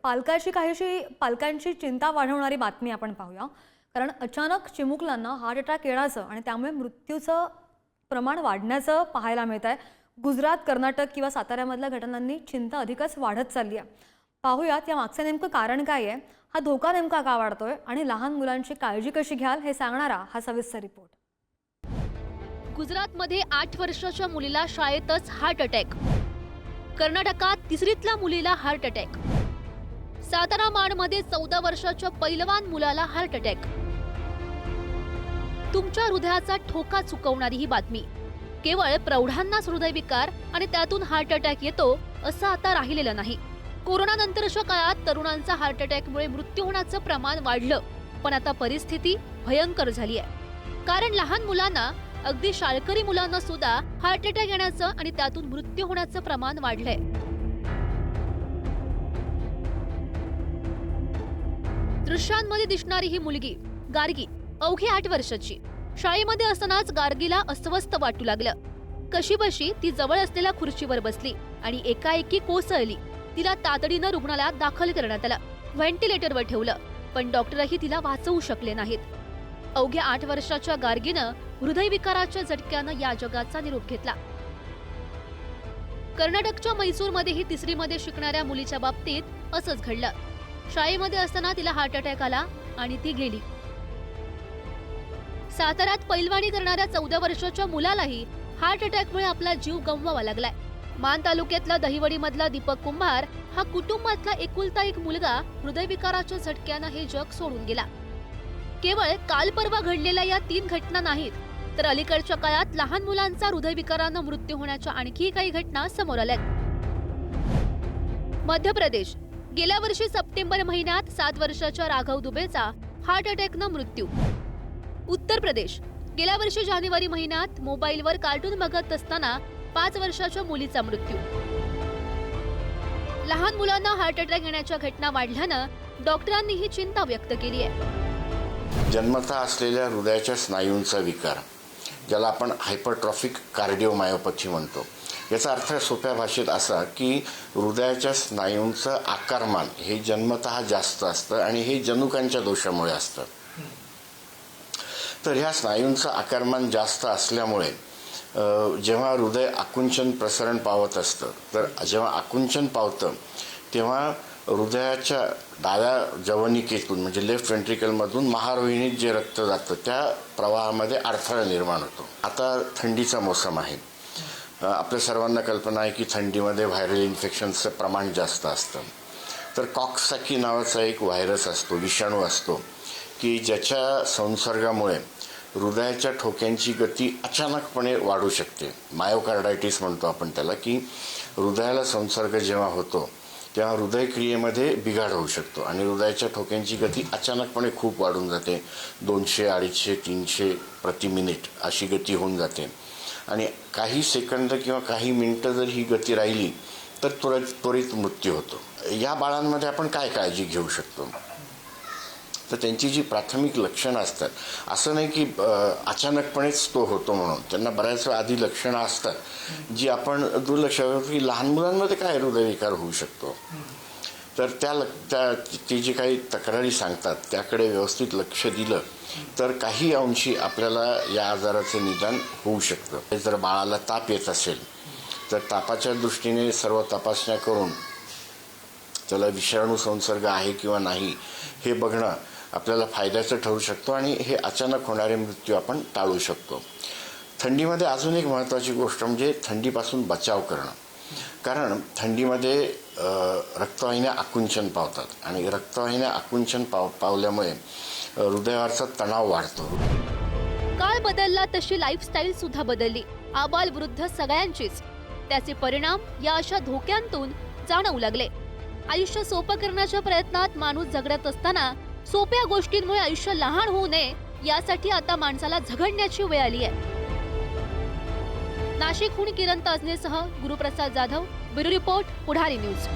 पालकांची चिंता वाढवणारी बातमी आपण पाहूया। कारण अचानक चिमुकल्यांना हार्ट अटॅक येण्याचं आणि त्यामुळे मृत्यूचं प्रमाण वाढण्याचं पाहायला मिळत आहे। गुजरात, कर्नाटक किंवा साताऱ्यामधल्या घटनांनी चिंता अधिकच वाढत चालली आहे। पाहूयात या मागचं नेमकं कारण काय आहे, हा धोका नेमका का वाढतोय आणि लहान मुलांची काळजी कशी घ्याल हे सांगणारा हा सविस्तर रिपोर्ट। गुजरातमध्ये 8 वर्षाच्या मुलीला शाळेतच हार्ट अटॅक, कर्नाटकात 3रीतल्या मुलीला हार्ट अटॅक, सातारा माडमध्ये 14 वर्षाच्या पैलवान मुलाला हार्ट अटॅक। तुमच्या हृदयाचा ठोका चुकवणारी ही बातमी। केवळ प्रौढांनाच हृदयविकार आणि त्यातून हार्ट अटॅक येतो असं आता राहिलेलं नाही। कोरोनानंतरच्या काळात तरुणांचा हार्ट अटॅकमुळे मृत्यू होण्याचं प्रमाण वाढलं, पण आता परिस्थिती भयंकर झाली आहे। कारण लहान मुलांना, अगदी शाळकरी मुलांना सुद्धा हार्ट अटॅक येण्याचं आणि त्यातून मृत्यू होण्याचं प्रमाण वाढलंय। दृश्यांमध्ये दिसणारी ही मुलगी गार्गी, अवघी 8 वर्षाची, शाळेमध्ये असतानाच गार्गीला अस्वस्थ वाटू लागलं। कशीबशी ती जवळ असलेल्या खुर्चीवर बसली आणि एकाएकी कोसळली। तिला तातडीनं रुग्णालयात दाखल करण्यात आलं, व्हेंटिलेटरवर ठेवलं, पण डॉक्टरही तिला वाचवू शकले नाहीत। अवघ्या 8 वर्षाच्या गार्गीनं हृदयविकाराच्या झटक्यानं या जगाचा निरोप घेतला। कर्नाटकच्या मैसूरमध्येही 3रीमध्ये शिकणाऱ्या मुलीच्या बाबतीत असंच घडलं। शाळेमध्ये असताना तिला हार्ट अटॅक आला आणि ती गेली। साताऱ्यात पैलवानी करणाऱ्या 14 वर्षाच्या मुलालाही हार्ट अटॅकमुळे आपला जीव गमवावा लागलाय। मान तालुक्यातला दहिवडीमधला दीपक कुंभार हा कुटुंबातला एकुलता एक मुलगा हृदयविकाराच्या झटक्यानं हे जग सोडून गेला। केवळ काल परवा घडलेल्या या 3 घटना नाहीत, तर अलीकडच्या काळात लहान मुलांचा हृदयविकारानं मृत्यू होण्याच्या आणखी काही घटना समोर आल्यात। मध्य प्रदेश, गेल्या वर्षी सप्टेंबर महिन्यात 7 वर्षाच्या राघव दुबेचा हार्ट अटॅकनं मृत्यू। उत्तर प्रदेश, गेल्या वर्षी जानेवारी महिन्यात मोबाईलवर कार्टून बघत असताना 5 वर्षाच्या मुलीचा मृत्यू। लहान मुलांना हार्ट अटॅक येण्याच्या घटना वाढल्यानं डॉक्टरांनी ही चिंता व्यक्त केली आहे। जन्मतः असलेल्या हृदयाच्या स्नायूंचा विकार, ज्याला आपण हायपरट्रॉफिक कार्डिओमायोपॅथी म्हणतो, याचा अर्थ सोप्या भाषेत असा की हृदयाच्या स्नायूंचं आकारमान हे जन्मतः जास्त असतं आणि हे जनुकांच्या दोषामुळे असतं। तर ह्या स्नायूंचं आकारमान जास्त असल्यामुळे जेव्हा हृदय आकुंचन प्रसरण पावत असतं, तर जेव्हा आकुंचन पावतं तेव्हा हृदयाच्या डाव्या जवनिकेतून म्हणजे लेफ्ट व्हेंट्रिकलमधून महारोहिणीत जे रक्त जातं त्या प्रवाहामध्ये अडथळा निर्माण होतो। आता थंडीचा मोसम आहे, आपल्या सर्वांना कल्पना आहे की थंडीमध्ये व्हायरल इन्फेक्शनचं प्रमाण जास्त असतं। तर कॉक्साकी नावाचा एक व्हायरस असतो, विषाणू असतो की ज्याच्या संसर्गामुळे हृदयाच्या ठोक्यांची गती अचानकपणे वाढू शकते। मायोकार्डायटिस म्हणतो आपण त्याला, की हृदयाला संसर्ग जेव्हा होतो तेव्हा हृदयक्रियेमध्ये बिघाड होऊ शकतो आणि हृदयाच्या ठोक्यांची गती अचानकपणे खूप वाढून जाते। 200, 250, 300 प्रति मिनिट अशी गती होऊन जाते आणि काही सेकंद किंवा काही मिनिटं जर ही गती राहिली तर त्वरित मृत्यू होतो। या बाळांमध्ये आपण काय काळजी घेऊ शकतो? तर त्यांची जी प्राथमिक लक्षणं असतात, असं नाही की अचानकपणेच तो होतो म्हणून, त्यांना बऱ्याच वेळा आधी लक्षणं असतात जी आपण दुर्लक्ष करतो की लहान मुलांमध्ये काय हृदयविकार होऊ शकतो। तर ती जी काही तक्रारी सांगतात त्याकडे व्यवस्थित लक्ष दिलं तर काही अंशी आपल्याला या आजाराचं निदान होऊ शकतं। जर बाळाला ताप येत असेल तर तापाच्या दृष्टीने सर्व तपासण्या करून त्याला विषाणू संसर्ग आहे किंवा नाही हे बघणं आपल्याला फायद्याचं ठरू शकतो आणि हे अचानक होणारे मृत्यू आपण टाळू शकतो। थंडीमध्ये अजून एक महत्त्वाची गोष्ट म्हणजे थंडीपासून बचाव करणं, कारण थंडीमध्ये रक्तवाहिन्या आकुंचन पावतात आणि रक्तवाहिन्या आकुंचन पावल्यामुळे हृदयावरचा तणाव वाढतो। काळ बदलला तशी लाईफस्टाईल सुद्धा बदलली, आबाल वृद्ध सगळ्यांचीच। त्याचे परिणाम या अशा धोक्यांतून जाणवू लागले। आयुष्य सोपं करण्याच्या प्रयत्नात माणूस झगडत असताना सोप्या गोष्टींमुळे आयुष्य लहान होऊ नये यासाठी आता माणसाला झगडण्याची वेळ आली आहे। नाशिकहून किरण ताजनेसह गुरुप्रसाद जाधव, ब्युरो रिपोर्ट, पुढारी न्यूज।